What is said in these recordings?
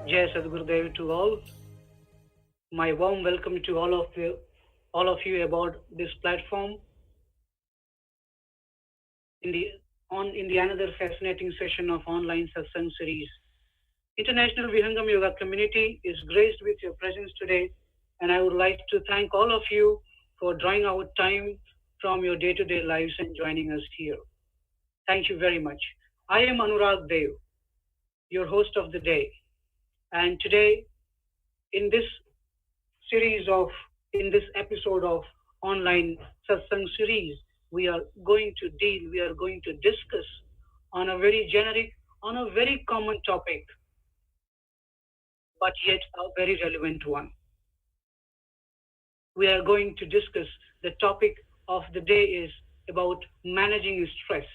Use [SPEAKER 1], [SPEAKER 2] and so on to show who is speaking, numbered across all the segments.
[SPEAKER 1] Jai Sadgurudev to all. My warm welcome to all of you about this platform in the in the another fascinating session of online satsang series. International Vihangam Yoga community is graced with your presence today, and I would like to thank all of you for drawing out time from your day-to-day lives and joining us here. Thank you very much. I am Anurag Dev, your host of the day, and today in this in this episode of online satsang series, we are going to discuss on a very generic, on a very common topic, but yet a very relevant one. We are going to discuss the topic of the day is about managing stress,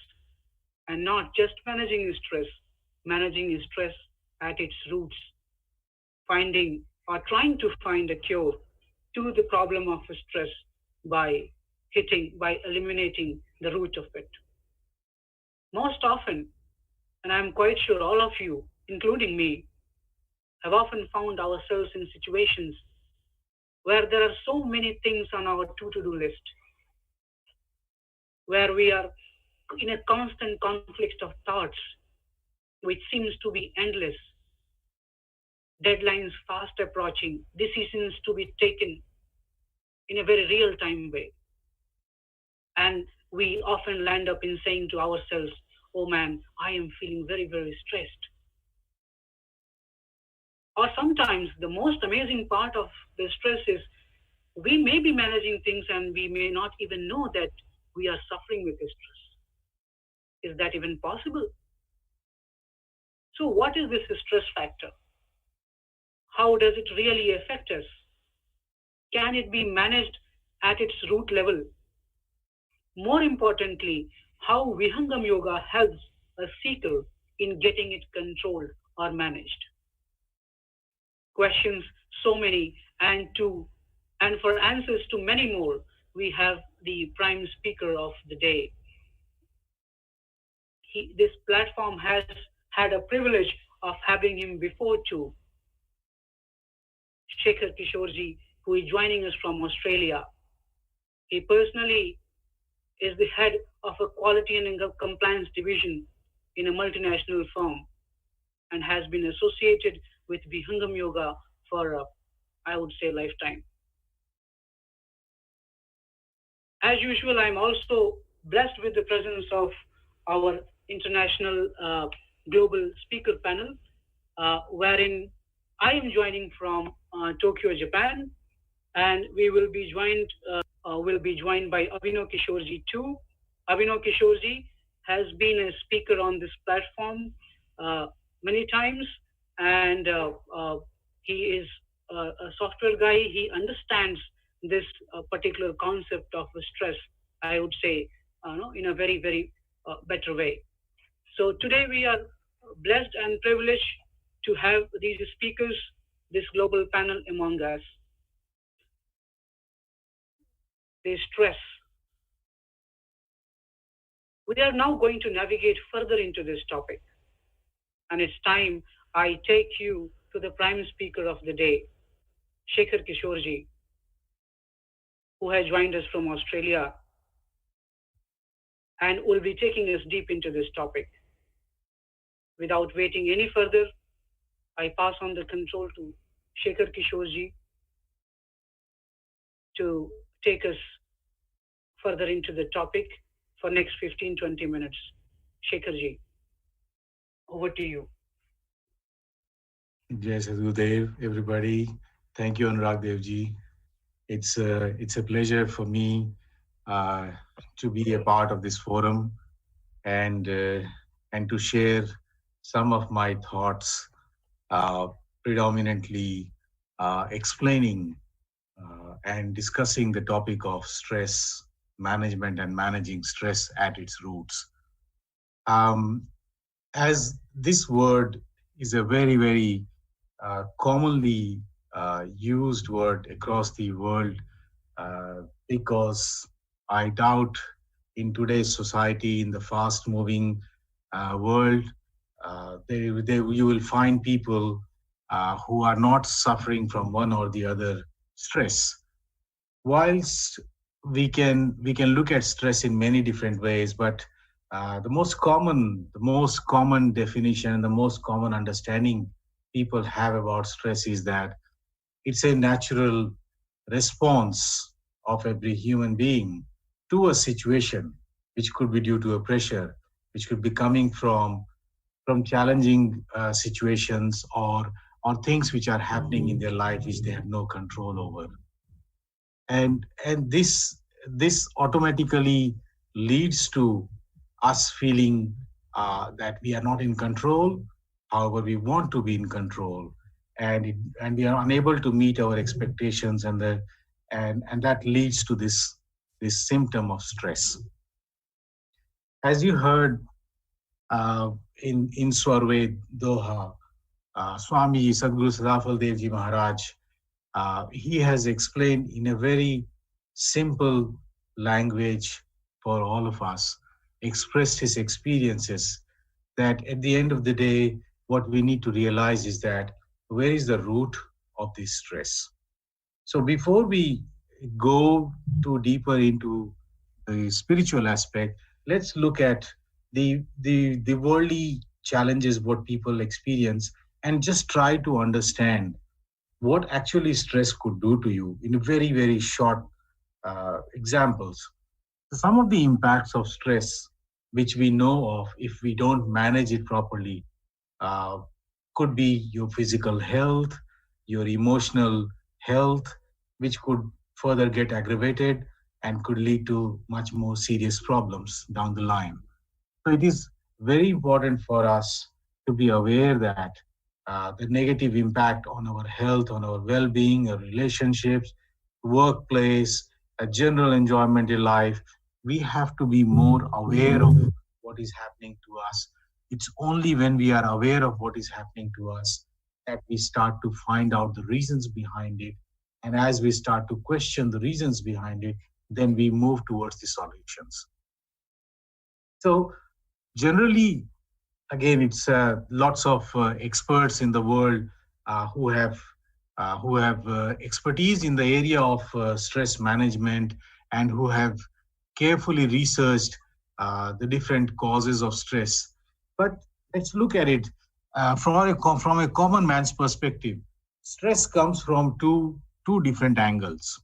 [SPEAKER 1] and not just managing stress at its roots, finding or trying to find a cure to the problem of stress by by eliminating the root of it. Most often, and I'm quite sure all of you, including me, have often found ourselves in situations where there are so many things on our to-do list, where we are in a constant conflict of thoughts, which seems to be endless, deadlines fast approaching, decisions to be taken in a very real time way. And we often land up in saying to ourselves, oh man, I am feeling very, very stressed. Or sometimes the most amazing part of the stress is we may be managing things and we may not even know that we are suffering with stress. Is that even possible? So what is this stress factor? How does it really affect us? Can it be managed at its root level? More importantly, how Vihangam Yoga helps a seeker in getting it controlled or managed. Questions so many, and for answers to many more, we have the prime speaker of the day. This platform has had a privilege of having him before too. Shekhar Kishorji, who is joining us from Australia. He personally is the head of a quality and compliance division in a multinational firm and has been associated with Vihangam Yoga for, I would say, lifetime. As usual, I'm also blessed with the presence of our international global speaker panel, wherein I am joining from Tokyo, Japan, and we will be joined by Abhinav Kishorji too. Abhinav Kishorji has been a speaker on this platform many times, and he is a software guy. He understands this particular concept of stress, I would say, in a very, very better way. So today we are blessed and privileged to have these speakers, this global panel among us. The stress. We are now going to navigate further into this topic. And it's time I take you to the prime speaker of the day, Shekhar Kishorji, who has joined us from Australia and will be taking us deep into this topic. Without waiting any further, I pass on the control to Shekhar Kishorji to take us further into the topic for next 15-20 minutes. Shekharji, over to you.
[SPEAKER 2] Jai Sadgurudev, everybody. Thank you, Anurag Devji. It's a pleasure for me to be a part of this forum and to share some of my thoughts, predominantly explaining and discussing the topic of stress management and managing stress at its roots. As this word is a very, very commonly used word across the world, because I doubt in today's society, in the fast-moving world, you will find people who are not suffering from one or the other stress. Whilst we can look at stress in many different ways, but the most common definition, the most common understanding people have about stress is that it's a natural response of every human being to a situation, which could be due to a pressure, which could be coming from challenging situations, or things which are happening in their life which they have no control over. And this automatically leads to us feeling that we are not in control. However, we want to be in control, and we are unable to meet our expectations, and that leads to this symptom of stress. As you heard in Swarved Doha, Swami Sadguru Sadafal Devji Maharaj, he has explained in a very simple language for all of us, expressed his experiences, that at the end of the day, what we need to realize is that where is the root of this stress? So before we go too deeper into the spiritual aspect, let's look at the worldly challenges what people experience, and just try to understand what actually stress could do to you in very, very short examples. Some of the impacts of stress, which we know of if we don't manage it properly, uh, could be your physical health, your emotional health, which could further get aggravated and could lead to much more serious problems down the line. So it is very important for us to be aware that the negative impact on our health, on our well-being, our relationships, workplace, a general enjoyment in life, we have to be more aware of what is happening to us. It's only when we are aware of what is happening to us that we start to find out the reasons behind it. And as we start to question the reasons behind it, then we move towards the solutions. So generally, again, it's lots of experts in the world who have expertise in the area of stress management, and who have carefully researched the different causes of stress. But let's look at it from a common man's perspective. Stress comes from two different angles.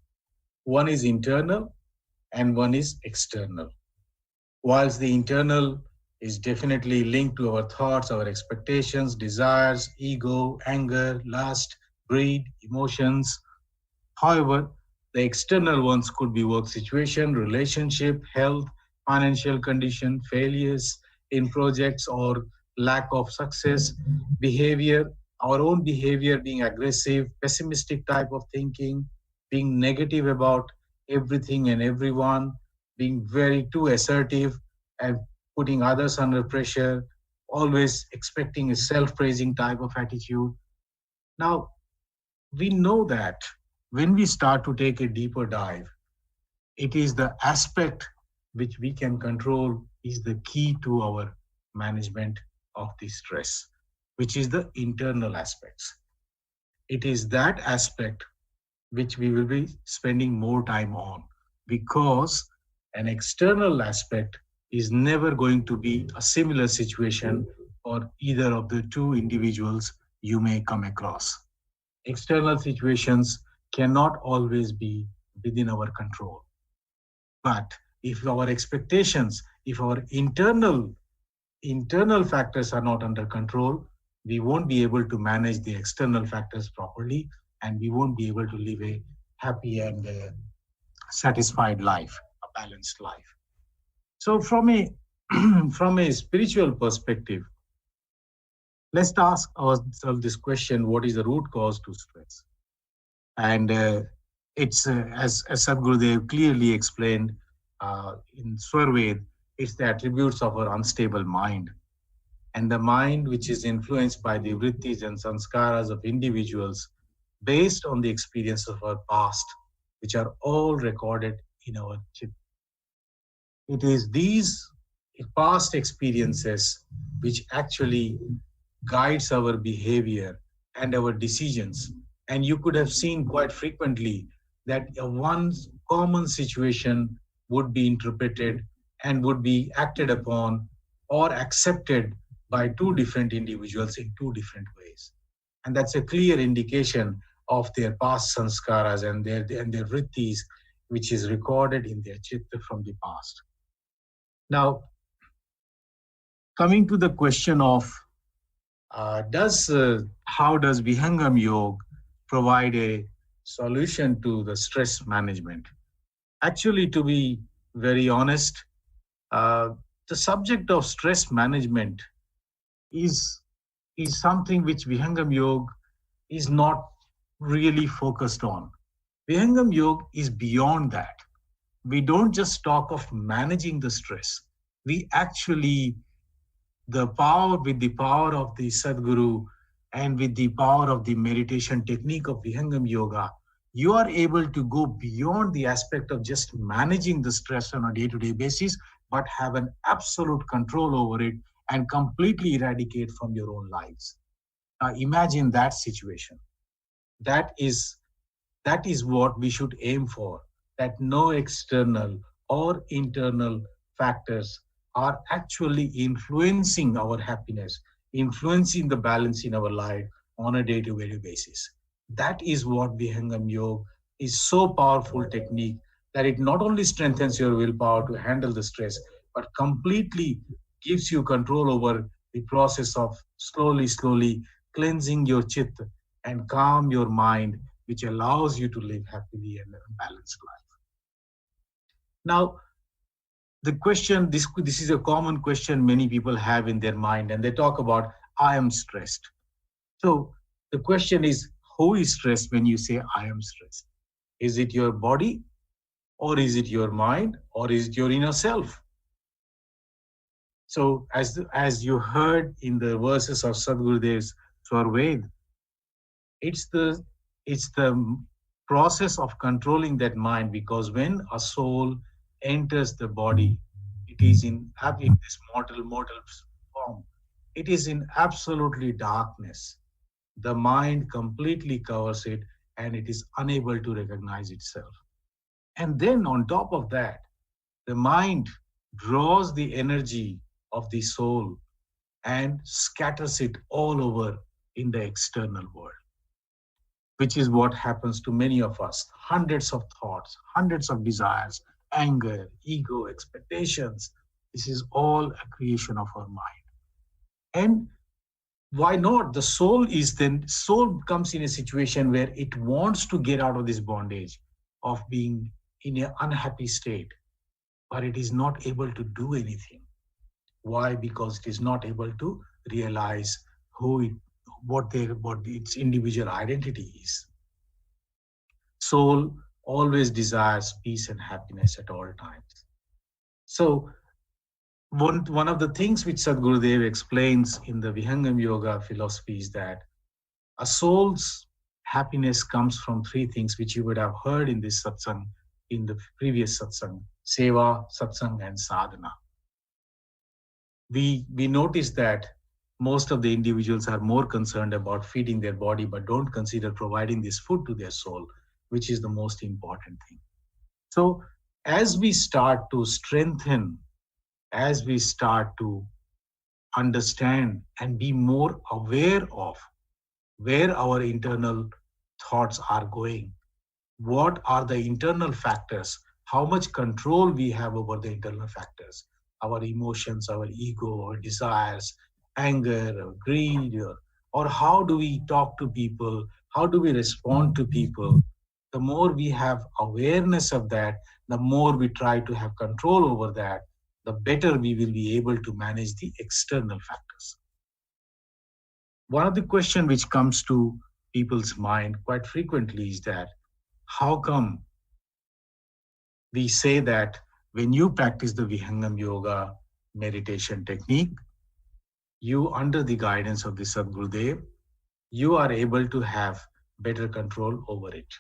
[SPEAKER 2] One is internal, and one is external. Whilst the internal is definitely linked to our thoughts, our expectations, desires, ego, anger, lust, greed, emotions. However, the external ones could be work situation, relationship, health, financial condition, failures in projects, or lack of success, behavior, our own behavior being aggressive, pessimistic type of thinking, being negative about everything and everyone, being very too assertive and putting others under pressure, always expecting a self praising type of attitude. Now, we know that when we start to take a deeper dive, it is the aspect which we can control is the key to our management of the stress, which is the internal aspects. It is that aspect which we will be spending more time on, because an external aspect is never going to be a similar situation for either of the two individuals you may come across. External situations cannot always be within our control. But if our expectations, if our internal factors are not under control, we won't be able to manage the external factors properly, and we won't be able to live a happy and satisfied life, a balanced life. So from a from a spiritual perspective, let's ask ourselves this question: what is the root cause to stress? And it's as Sadhgurudev clearly explained in Swarved, it's the attributes of our unstable mind. And the mind, which is influenced by the vrittis and sanskaras of individuals based on the experience of our past, which are all recorded in our chit. It is these past experiences which actually guides our behavior and our decisions. And you could have seen quite frequently that one common situation would be interpreted and would be acted upon or accepted by two different individuals in two different ways. And that's a clear indication of their past sanskaras and their vrittis, which is recorded in their chitta from the past. Now, coming to the question of does how does Vihangam Yoga provide a solution to the stress management? Actually, to be very honest, uh, the subject of stress management is is something which Vihangam Yoga is not really focused on. Vihangam Yoga is beyond that. We don't just talk of managing the stress. We actually with the power of the Sadguru and with the power of the meditation technique of Vihangam Yoga, you are able to go beyond the aspect of just managing the stress on a day to day basis, but have an absolute control over it and completely eradicate from your own lives. Now, imagine that situation. That is that is what we should aim for, that no external or internal factors are actually influencing our happiness, influencing the balance in our life on a day-to-day basis. That is what Vihangam Yoga is so powerful technique that it not only strengthens your willpower to handle the stress, but completely gives you control over the process of slowly cleansing your chitta and calm your mind, which allows you to live happily and a balanced life. Now, the question this is a common question many people have in their mind, and they talk about, I am stressed. So the question is, who is stressed when you say I am stressed? Is it your body, or is it your mind, or is it your inner self? So as you heard in the verses of Sadgurudev's Swarved, it's the it's the process of controlling that mind, because when a soul enters the body, it is in this mortal form, it is in absolutely darkness. The mind completely covers it, and it is unable to recognize itself. And then on top of that, the mind draws the energy of the soul and scatters it all over in the external world, which is what happens to many of us. Hundreds of thoughts, hundreds of desires, anger, ego, expectations. This is all a creation of our mind. And why not? Soul comes in a situation where it wants to get out of this bondage of being in an unhappy state, but it is not able to do anything. Why? Because it is not able to realize who it, what its individual identity is. Soul always desires peace and happiness at all times. So one of the things which Sadgurudev explains in the Vihangam Yoga philosophy is that a soul's happiness comes from three things, which you would have heard in this satsang, in the previous satsang: seva, satsang, and sadhana. We notice that most of the individuals are more concerned about feeding their body, but don't consider providing this food to their soul, which is the most important thing. So as we start to strengthen, as we start to understand and be more aware of where our internal thoughts are going, what are the internal factors, how much control we have over the internal factors, our emotions, our ego, our desires, anger, or greed, or how do we talk to people, how do we respond to people. The more we have awareness of that, the more we try to have control over that, the better we will be able to manage the external factors. One of the questions which comes to people's mind quite frequently is that, how come we say that when you practice the Vihangam Yoga meditation technique, you, under the guidance of the Sadgurudev, you are able to have better control over it,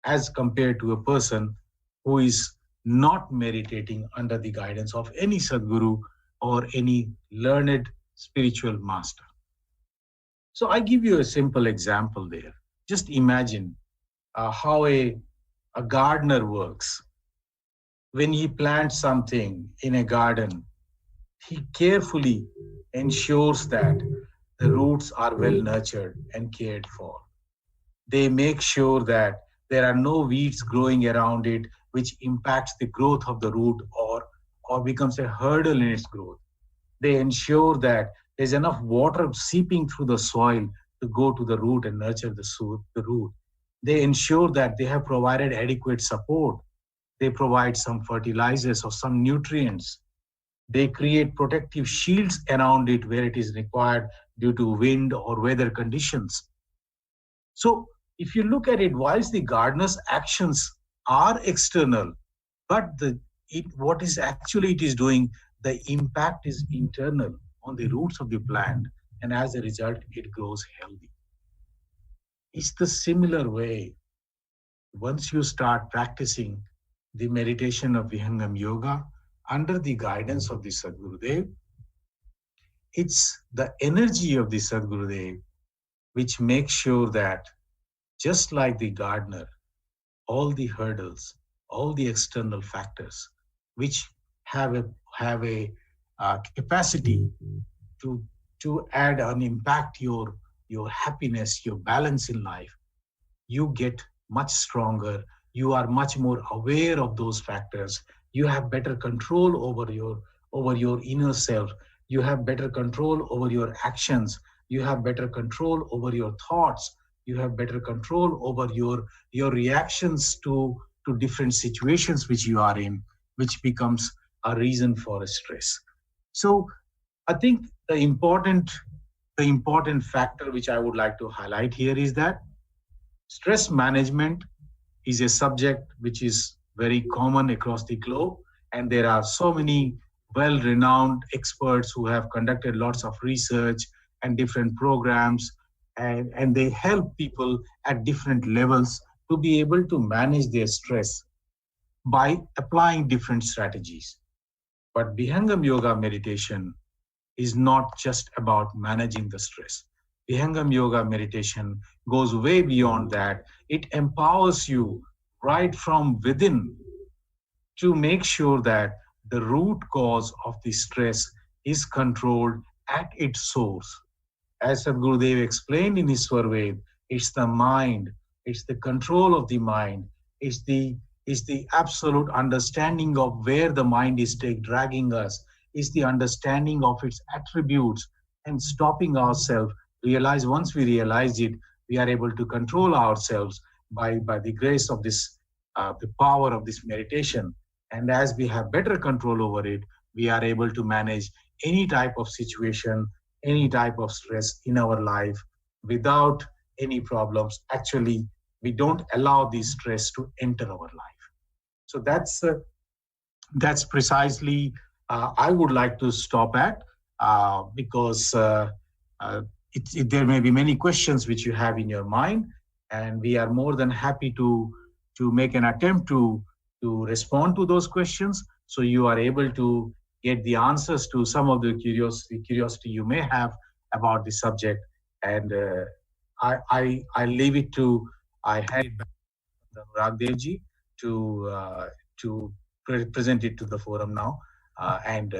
[SPEAKER 2] as compared to a person who is not meditating under the guidance of any Sadguru or any learned spiritual master. So I give you a simple example there. Just imagine how a gardener works. When he plants something in a garden, he carefully ensures that the roots are well nurtured and cared for. They make sure that there are no weeds growing around it which impacts the growth of the root or becomes a hurdle in its growth. They ensure that there's enough water seeping through the soil to go to the root and nurture the root. They ensure that they have provided adequate support. They provide some fertilizers or some nutrients. They create protective shields around it where it is required due to wind or weather conditions. So, if you look at it, whilst the gardener's actions are external, but what is actually it is doing, the impact is internal on the roots of the plant, and as a result, it grows healthy. It's the similar way. Once you start practicing the meditation of Vihangam Yoga under the guidance of the Sadgurudev, it's the energy of the Sadgurudev which makes sure that just like the gardener, all the hurdles, all the external factors, which have a have a capacity to add and impact your happiness, your balance in life, you get much stronger. You are much more aware of those factors. You have better control over your inner self. You have better control over your actions. You have better control over your thoughts. You have better control over your reactions to different situations which you are in, which becomes a reason for stress. So I think the important factor which I would like to highlight here is that stress management is a subject which is very common across the globe, and there are so many well renowned experts who have conducted lots of research and different programs, and they help people at different levels to be able to manage their stress by applying different strategies. But Bihangam Yoga meditation is not just about managing the stress. Vihangam Yoga meditation goes way beyond that. It empowers you right from within to make sure that the root cause of the stress is controlled at its source. As Sadhgurudev explained in his Swarved, it's the mind, it's the control of the mind, it's the absolute understanding of where the mind is dragging us, is the understanding of its attributes and stopping ourselves. Once we realize it, we are able to control ourselves by the grace of this, the power of this meditation. And as we have better control over it, we are able to manage any type of situation, any type of stress in our life without any problems. Actually, we don't allow this stress to enter our life. So that's precisely I would like to stop at because uh, there may be many questions which you have in your mind, and we are more than happy to make an attempt to respond to those questions, so you are able to get the answers to some of the curiosity you may have about the subject. And I leave it to I hand it back to Anurag Devji to present it to the forum now, and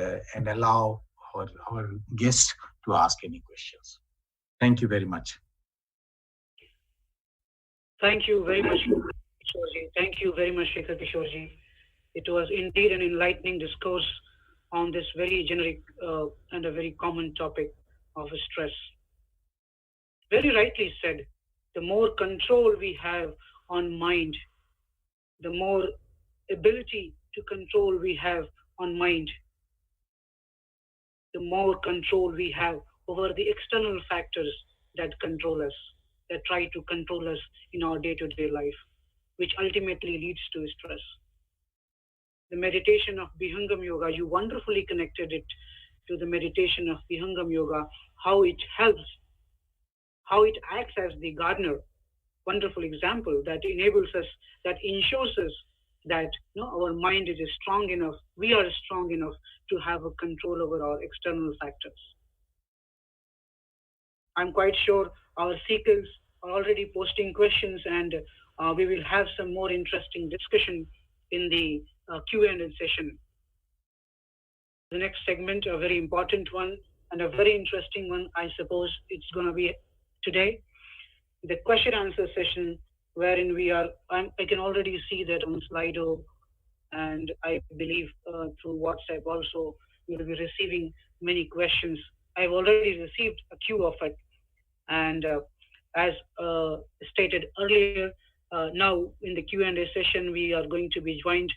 [SPEAKER 2] allow our guests to ask any questions. Thank you very much.
[SPEAKER 1] Thank you very much, Kishorji. Thank you very much, Shekhar Kishorji. It was indeed an enlightening discourse on this very generic and a very common topic of stress. Very rightly said, the more control we have on mind, the more ability to control we have on mind, the more control we have over the external factors that control us, that try to control us in our day to day life, which ultimately leads to stress. The meditation of Vihangam Yoga, you wonderfully connected it to the meditation of Vihangam Yoga, how it helps, how it acts as the gardener. Wonderful example that enables us, that ensures us that our mind is strong enough, we are strong enough to have a control over our external factors. I'm quite sure our seekers are already posting questions, and we will have some more interesting discussion in the Q&A session. The next segment, a very important one and a very interesting one, I suppose it's going to be today, the question answer session, wherein I can already see that on Slido, and I believe through WhatsApp also, we will be receiving many questions. I've already received a queue of it, and as stated earlier, now in the Q&A session, we are going to be joined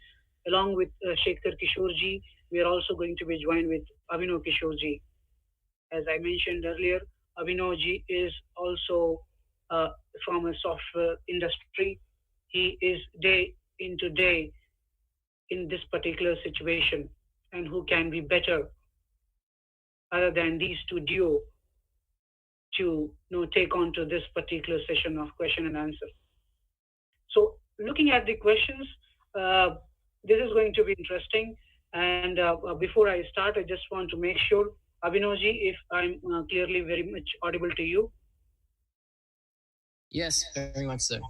[SPEAKER 1] along with Shekhar Kishorji. We are also going to be joined with Abhinav Kishorji. As I mentioned earlier, Abhinavji is also uh, from a software industry. He is day into day in this particular situation, and who can be better other than these two duo to take on to this particular session of question and answer. So looking at the questions, uh, this is going to be interesting. And before I start, I just want to make sure, Abhinavji, if I'm clearly very much audible to you.
[SPEAKER 3] Yes, very much so.
[SPEAKER 1] Yes.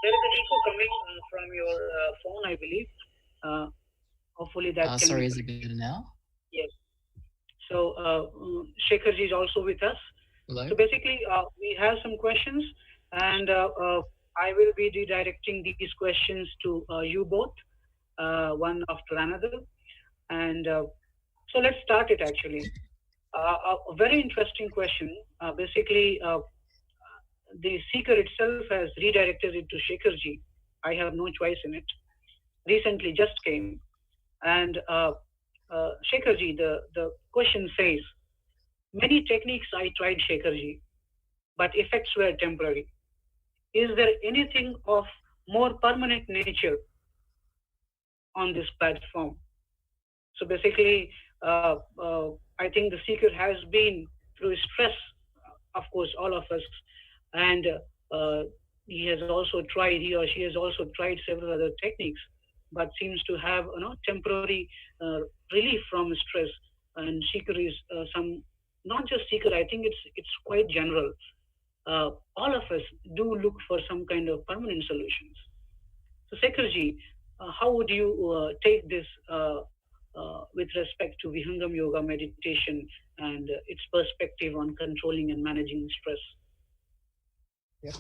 [SPEAKER 1] There is an echo coming from your phone, I believe. Uh, Hopefully that can
[SPEAKER 3] Sorry,
[SPEAKER 1] be
[SPEAKER 3] is it
[SPEAKER 1] corrected.
[SPEAKER 3] better now?
[SPEAKER 1] Yes. So Shekharji is also with us.
[SPEAKER 3] Hello?
[SPEAKER 1] So basically, we have some questions, and I will be redirecting these questions to you both, one after another. And so let's start it actually. A very interesting question. Basically, the seeker itself has redirected it to Shekharji. I have no choice in it. Recently, just came. And Shekharji, the question says, many techniques I tried, Shekharji, but effects were temporary. Is there anything of more permanent nature on this platform? So basically, I think the seeker has been through stress, of course, all of us, and uh, he or she has also tried several other techniques, but seems to have temporary relief from stress. And seeker is some not just seeker. I think it's quite general. All of us do look for some kind of permanent solutions. So, Sekharji, how would you take this with respect to Vihangam Yoga meditation and its perspective on controlling and managing stress?
[SPEAKER 2] Yeah.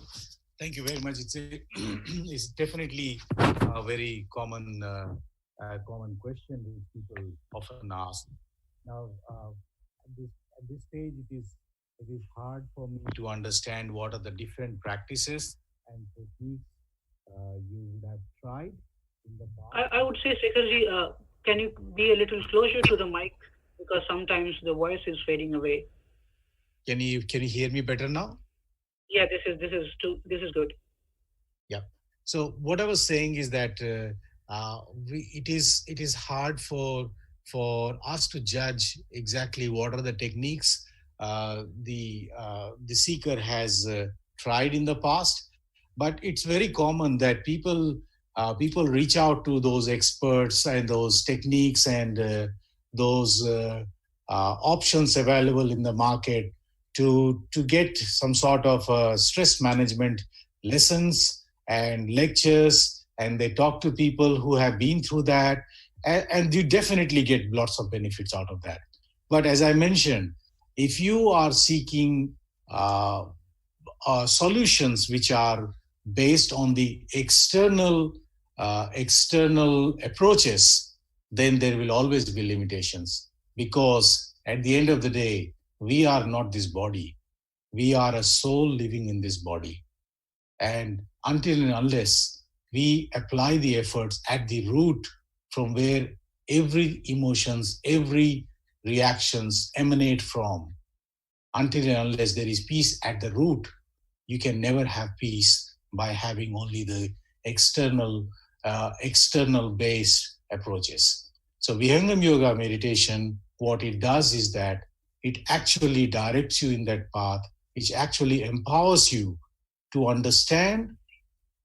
[SPEAKER 2] Thank you very much. It's definitely a very common question which people often ask. Now, at this stage, it is hard for me to understand what are the different practices and techniques you would have tried in the past.
[SPEAKER 1] I would say, Sekharji, can you be a little closer to the mic because sometimes the voice is fading away.
[SPEAKER 2] Can you hear me better now?
[SPEAKER 1] Yeah, this is good.
[SPEAKER 2] Yeah. So what I was saying is that it is hard for us to judge exactly what are the techniques the seeker has tried in the past, but it's very common that people reach out to those experts and those techniques and those options available in the market to get some sort of stress management lessons and lectures, and they talk to people who have been through that, and you definitely get lots of benefits out of that. But as I mentioned, if you are seeking uh, solutions which are based on the external approaches, then there will always be limitations, because at the end of the day, we are not this body. We are a soul living in this body. And until and unless we apply the efforts at the root from where every emotions, every reactions emanate from, until and unless there is peace at the root, you can never have peace by having only the external based approaches. So Vihangam Yoga meditation, what it does is that it actually directs you in that path, which actually empowers you to understand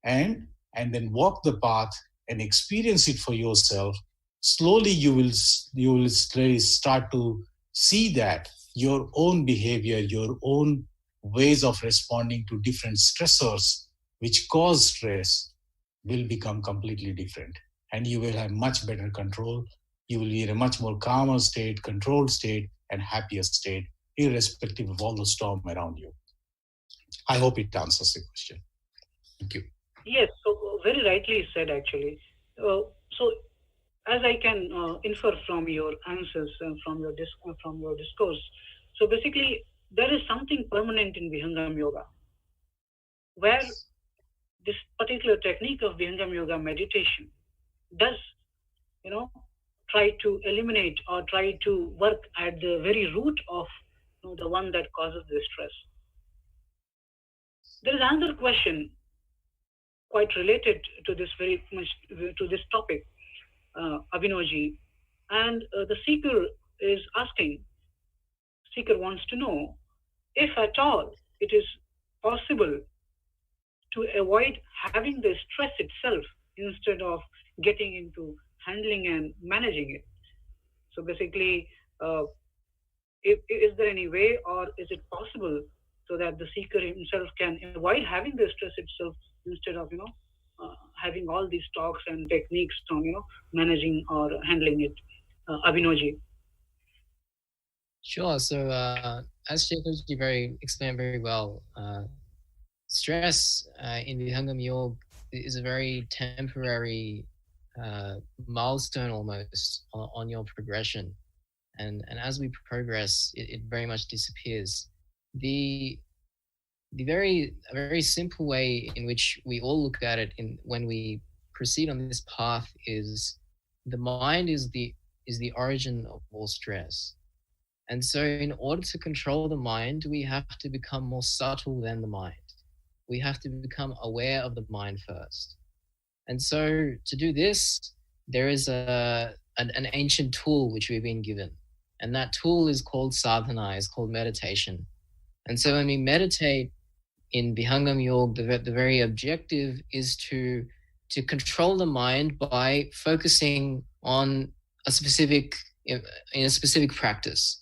[SPEAKER 2] and then walk the path and experience it for yourself. Slowly you will start to see that your own behavior, your own ways of responding to different stressors which cause stress will become completely different. And you will have much better control. You will be in a much more calmer state, controlled state, and happier state, irrespective of all the storm around you. I hope it answers the question. Thank you.
[SPEAKER 1] Yes, so very rightly said actually. So as I can infer from your answers and from your discourse, so basically there is something permanent in Vihangam Yoga, where this particular technique of Vihangam Yoga meditation does, you know, try to eliminate or try to work at the very root of the one that causes the stress. There is another question quite related to this very much to this topic, Abhinavji, and the seeker is asking. Seeker wants to know if at all it is possible to avoid having the stress itself instead of getting into handling and managing it. So basically, is there any way, or is it possible so that the seeker himself can avoid having the stress itself instead of having all these talks and techniques on managing or handling it? Abhinavji.
[SPEAKER 3] Sure. So as Shekhar explained very well, stress in Vihangam Yoga is a very temporary milestone almost on your progression, and as we progress, it very much disappears. A very simple way in which we all look at it when we proceed on this path is the mind is the origin of all stress. And so in order to control the mind, we have to become more subtle than the mind. We have to become aware of the mind first. And so to do this, there is an ancient tool which we've been given. And that tool is called sadhana, is called meditation. And so when we meditate in Vihangam Yoga, the very objective is to control the mind by focusing on a specific practice.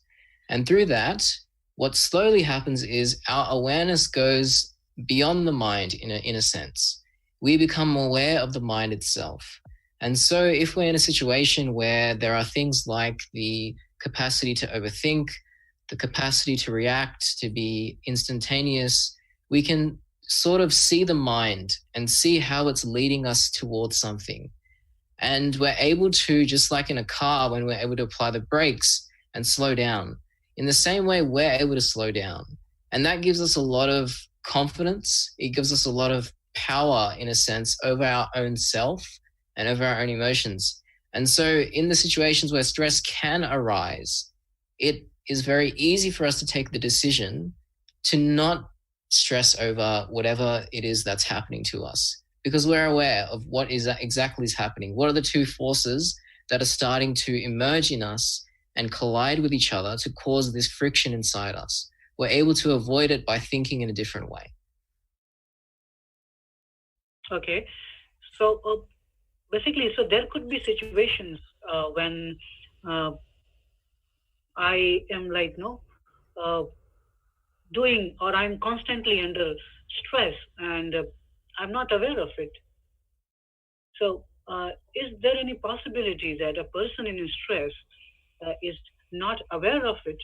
[SPEAKER 3] And through that, what slowly happens is our awareness goes beyond the mind in a sense. We become aware of the mind itself. And so if we're in a situation where there are things like the capacity to overthink, the capacity to react, to be instantaneous, we can sort of see the mind and see how it's leading us towards something. And we're able to, just like in a car, when we're able to apply the brakes and slow down, in the same way, we're able to slow down. And that gives us a lot of confidence. It gives us a lot of power, in a sense, over our own self and over our own emotions. And so in the situations where stress can arise, it is very easy for us to take the decision to not stress over whatever it is that's happening to us, because we're aware of what is exactly is happening. What are the two forces that are starting to emerge in us and collide with each other to cause this friction inside us? We're able to avoid it by thinking in a different way.
[SPEAKER 1] Okay. So basically, so there could be situations when I am doing, or I'm constantly under stress and I'm not aware of it. So is there any possibility that a person in stress is not aware of it?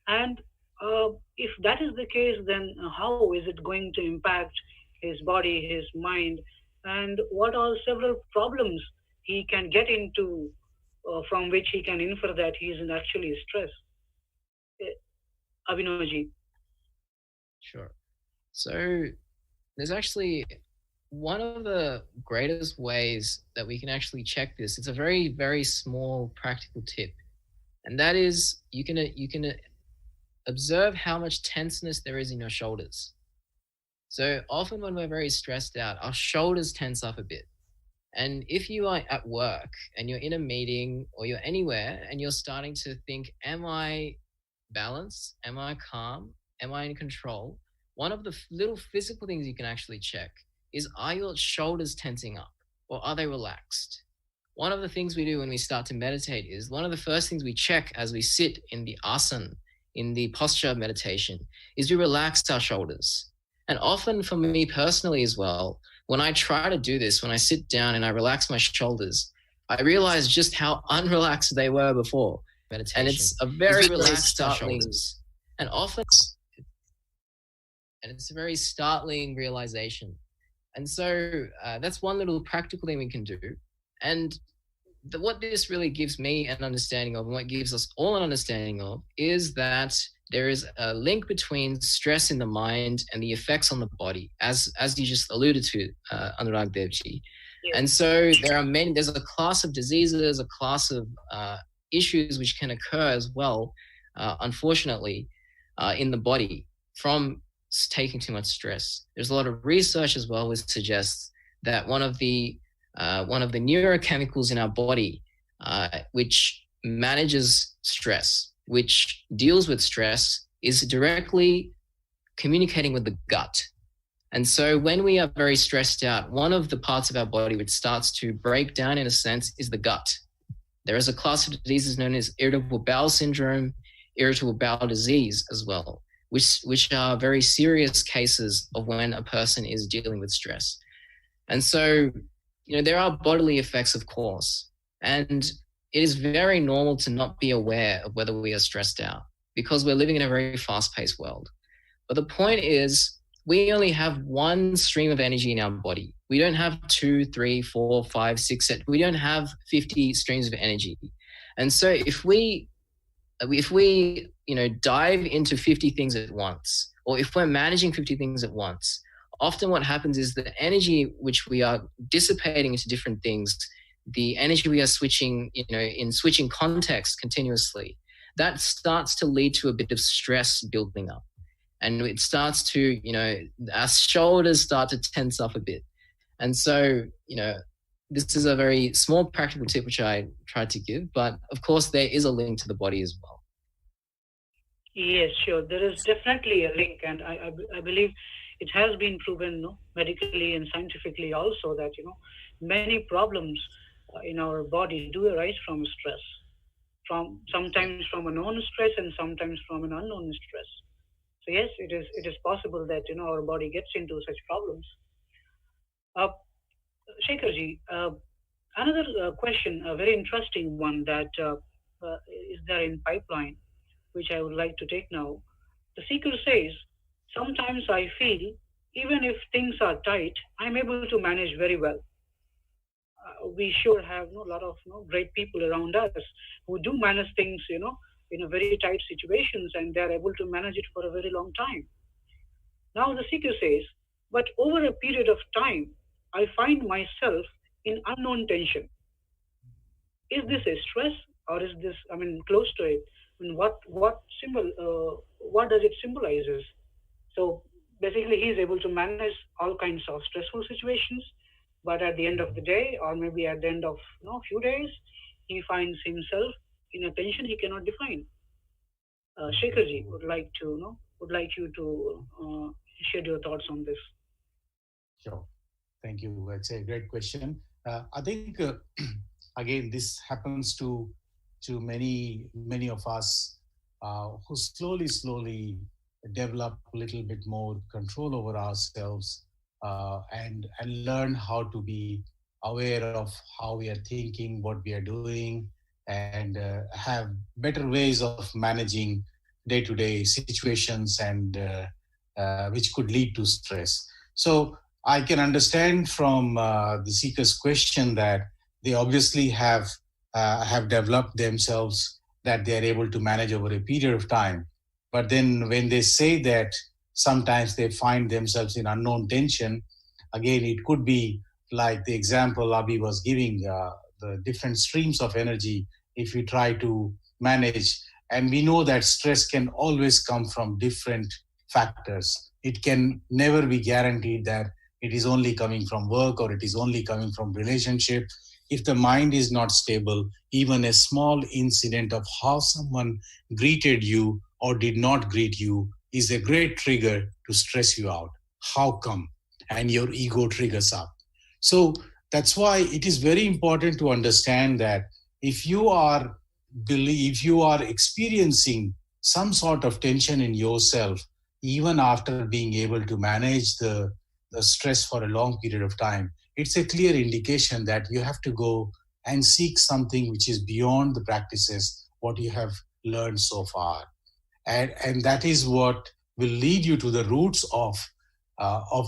[SPEAKER 1] And if that is the case, then how is it going to impact his body, his mind, and what are several problems he can get into from which he can infer that he is actually stressed? Abhinavji.
[SPEAKER 3] Sure. So there's actually one of the greatest ways that we can actually check this. It's a very, very small practical tip. And that is you can observe how much tenseness there is in your shoulders. So often when we're very stressed out, our shoulders tense up a bit. And if you are at work and you're in a meeting or you're anywhere and you're starting to think, am I balanced? Am I calm? Am I in control? One of the little physical things you can actually check is, are your shoulders tensing up or are they relaxed? one of the things we do when we start to meditate is one of the first things we check as we sit in the asana, in the posture of meditation, is we relax our shoulders. And often for me personally as well, when I try to do this, when I sit down and I relax my shoulders, I realize just how unrelaxed they were before meditation. And it's a very relaxed shoulders. And often, and it's a very startling realization. And so that's one little practical thing we can do. And what this really gives me an understanding of, and what gives us all an understanding of, is that there is a link between stress in the mind and the effects on the body, as you just alluded to, Anurag Devji. Yeah. And so there's a class of diseases, a class of issues which can occur as well, unfortunately, in the body from taking too much stress. There's a lot of research as well which suggests that one of the neurochemicals in our body, which manages stress, which deals with stress, is directly communicating with the gut. And so when we are very stressed out, one of the parts of our body which starts to break down in a sense is the gut. There is a class of diseases known as irritable bowel syndrome, irritable bowel disease as well, which are very serious cases of when a person is dealing with stress. And so, there are bodily effects, of course, and it is very normal to not be aware of whether we are stressed out because we're living in a very fast-paced world. But the point is, we only have one stream of energy in our body. We don't have 2, 3, 4, 5, 6, 7. We don't have 50 streams of energy. And so if we dive into 50 things at once, or if we're managing 50 things at once, often what happens is the energy which we are dissipating into different things, the energy we are switching, in switching context continuously, that starts to lead to a bit of stress building up. And it starts to, our shoulders start to tense up a bit. And so, this is a very small practical tip which I tried to give, but of course there is a link to the body as well.
[SPEAKER 1] Yes, sure. There is definitely a link, and I believe it has been proven medically and scientifically also that, many problems in our body do arise from stress, sometimes from a known stress and sometimes from an unknown stress. So yes, it is possible that, our body gets into such problems. Shekharji, another question, a very interesting one that is there in pipeline, which I would like to take now. The seeker says, sometimes I feel even if things are tight, I'm able to manage very well. We sure have a lot of great people around us who do manage things, in a very tight situations, and they're able to manage it for a very long time. Now the seeker says, but over a period of time, I find myself in unknown tension. Is this a stress, or is this, close to it? What does it symbolizes? So basically, he's able to manage all kinds of stressful situations, but at the end of the day, or maybe at the end of few days, he finds himself in a tension he cannot define. Shekharji would like you to share your thoughts on this.
[SPEAKER 2] Sure. Thank you. It's a great question. I think again, this happens to many of us who slowly develop a little bit more control over ourselves and learn how to be aware of how we are thinking, what we are doing, and have better ways of managing day-to-day situations and which could lead to stress. So I can understand from the seeker's question that they obviously have developed themselves that they are able to manage over a period of time. But then when they say that sometimes they find themselves in unknown tension, again, it could be like the example Abhi was giving, the different streams of energy if you try to manage. And we know that stress can always come from different factors. It can never be guaranteed that it is only coming from work or it is only coming from relationship. If the mind is not stable, even a small incident of how someone greeted you or did not greet you is a great trigger to stress you out. How come? And your ego triggers up. So That's why it is very important to understand that if you are experiencing some sort of tension in yourself, even after being able to manage the stress for a long period of time, it's a clear indication that you have to go and seek something which is beyond the practices what you have learned so far. And that is what will lead you to the roots of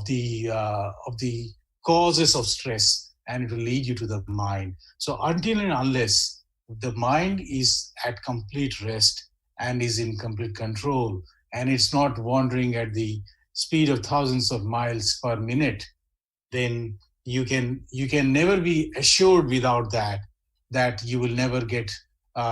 [SPEAKER 2] the causes of stress, and it will lead you to the mind. So until and unless the mind is at complete rest and is in complete control, and it's not wandering at the speed of thousands of miles per minute, then you can never be assured without that you will never get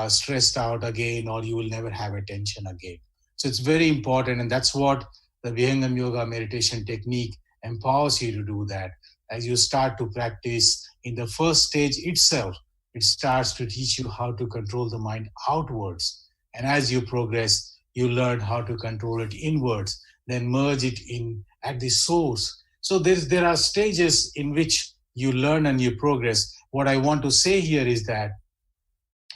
[SPEAKER 2] stressed out again, or you will never have a tension again. So it's very important, and that's what the Vihangam Yoga meditation technique empowers you to do. That as you start to practice in the first stage itself, it starts to teach you how to control the mind outwards, and as you progress, you learn how to control it inwards, then merge it in at the source. So there are stages in which you learn and you progress. What I want to say here is that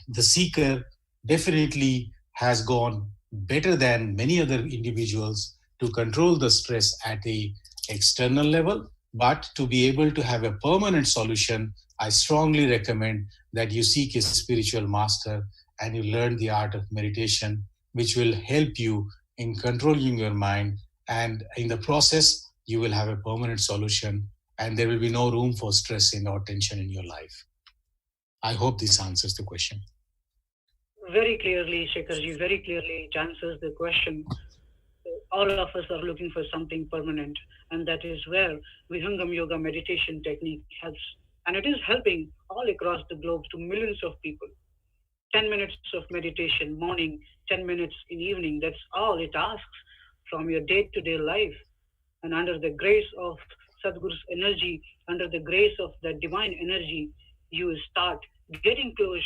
[SPEAKER 2] the seeker definitely has gone better than many other individuals to control the stress at a external level. But to be able to have a permanent solution, I strongly recommend that you seek a spiritual master and you learn the art of meditation, which will help you in controlling your mind. And in the process, you will have a permanent solution, and there will be no room for stress or tension in your life. I hope this answers the question.
[SPEAKER 1] Very clearly, Shekharji, very clearly it answers the question. All of us are looking for something permanent, and that is where Vihangam Yoga meditation technique helps. And it is helping all across the globe to millions of people. 10 minutes of meditation morning, 10 minutes in evening, that's all it asks from your day to day life. And under the grace of Sadhguru's energy, under the grace of that divine energy, you start getting close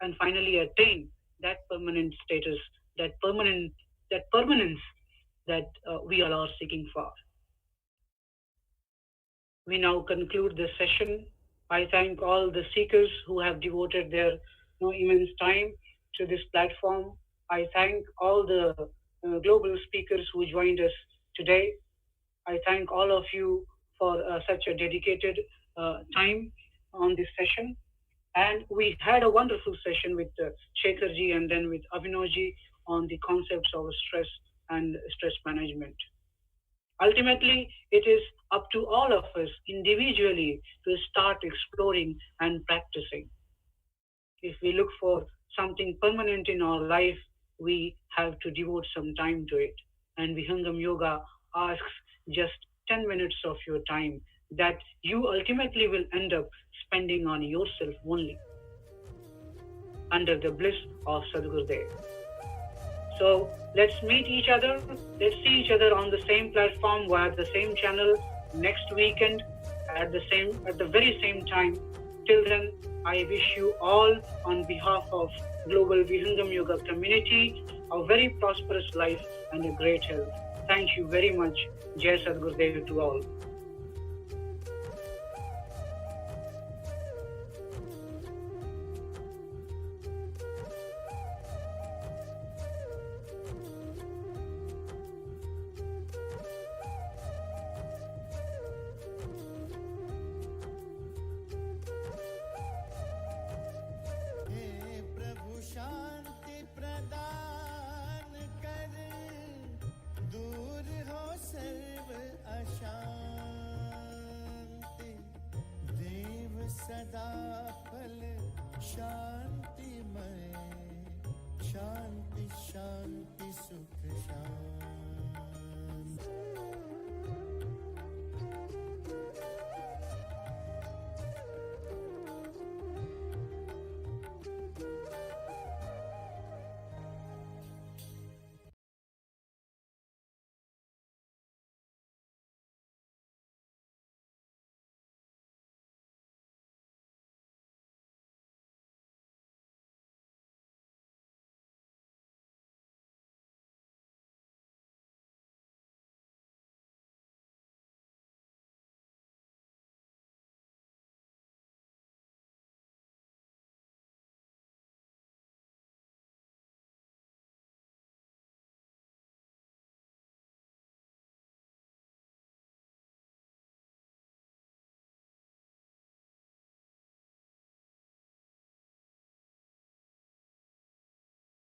[SPEAKER 1] and finally attain that permanent status, that permanence that we all are seeking for. We now conclude this session. I thank all the seekers who have devoted their immense time to this platform. I thank all the global speakers who joined us today. I thank all of you for such a dedicated time on this session. And we had a wonderful session with Shekharji and then with Abhinavji on the concepts of stress and stress management. Ultimately, it is up to all of us individually to start exploring and practicing. If we look for something permanent in our life, we have to devote some time to it. And Vihangam Yoga asks just 10 minutes of your time that you ultimately will end up spending on yourself only under the bliss of Sadhgurudev. So let's meet each other. Let's see each other on the same platform via the same channel next weekend at the very same time. Till then, I wish you all on behalf of Global Vihangam Yoga community a very prosperous life and a great health. Thank you very much. Jai Sadhgurudev to all.
[SPEAKER 4] सदा फल शांतिमय शांति शांति सुख शांति।